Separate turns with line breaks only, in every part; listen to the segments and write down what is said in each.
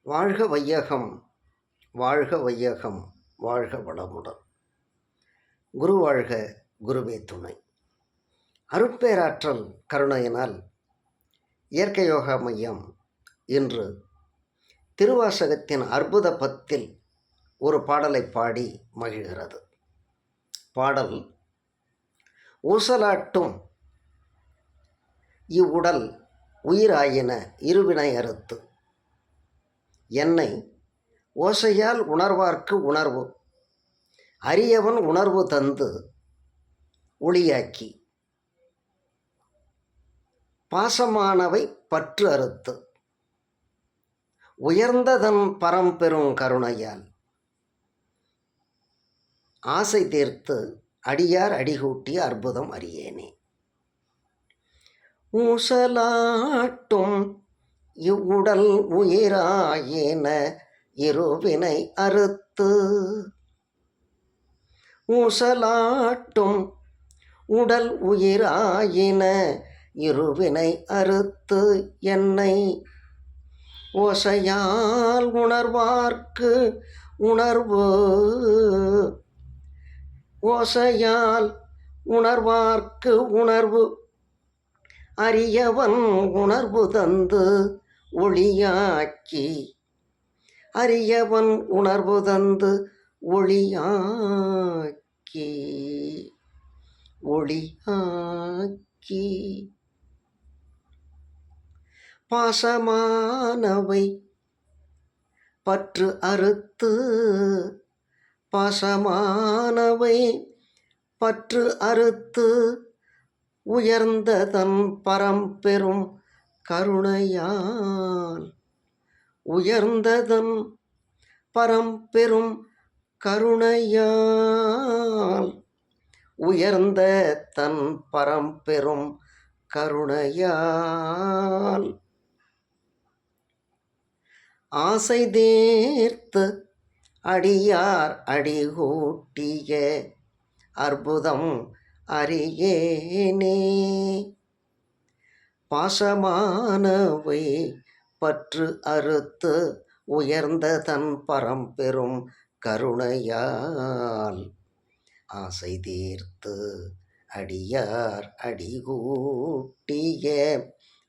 வாழ்க வையகம், வாழ்க வையகம், வாழ்க வளமுடன். குரு வாழ்க, குருவே துணை. அருட்பேராற்றல் கருணையினால் இயற்கை யோகா மையம் இன்று திருவாசகத்தின் அற்புத பத்தில் ஒரு பாடலை பாடி மகிழ்கிறது. பாடல்: ஊசலாட்டும் இவ்வுடல் உயிராயின இருவினை அறுத்து, என்னை ஓசையால் உணர்வார்க்கு உணர்வு அரியவன் உணர்வு தந்து ஒளியாக்கி, பாசமானவை பற்று அறுத்து உயர்ந்ததன் பரம்பெரும் கருணையால் ஆசை தீர்த்து அடியார் அடிகூட்டிய அற்புதம் அறியேனே. ஊசலாட்டும் இவ்வுடல் உயிராயின இருவினை அறுத்து, ஊசலாட்டும் உடல் உயிராயின இருவினை அறுத்து, என்னை ஓசையால் உணர்வார்க்கு உணர்வு ஓசையால் உணர்வார்க்கு உணர்வு அரியவன் உணர்வு தந்து ஒளியாக்கி, அரியவன் உணர்வு தந்து ஒளியாக்கி, ஒளியாக்கி, பாசமானவை பற்று அறுத்து, பாசமானவை பற்று அறுத்து உயர்ந்ததன் பரம்பெரும் கருணையால், உயர்ந்ததன் பரம்பெரும் கருணையால், உயர்ந்த தன் பரம்பெரும் கருணையால் ஆசை தீர்த்து அடியார் அடிகூட்டிய அற்புதம் அறியேனே. பாசமானவை பற்று அறுத்து உயர்ந்த தன் பரம்பெரும் கருணையால் ஆசை தீர்த்து அடியார் அடிகூட்டிய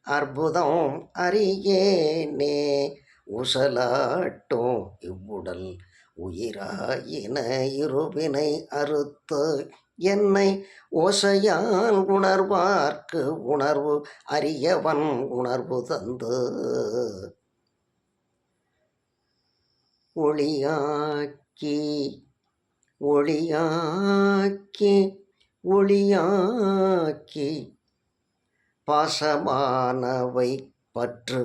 அற்புதம் அறியேனே. ஊசலாட்டும் இவ்வுடல் உயிராயின இருவினை அறுத்து, என்னை ஓசையால் உணர்வார்க்கு உணர்வு அரியவன் உணர்வு தந்து ஒளியாக்கி, ஒளியாக்கி, ஒளியாக்கி, பாசமானவை பற்று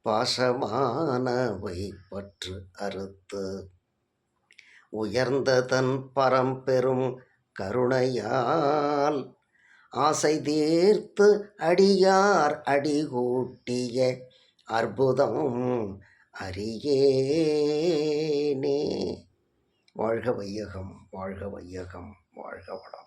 பாசமானவை பற்று அறுத்து உயர்ந்ததன் பரம்பெரும் கருணையால் ஆசை தீர்த்து அடியார் அடிகூட்டிய அற்புதம் அறியேனே. வாழ்க வையகம், வாழ்க வையகம், வாழ்க வளம்.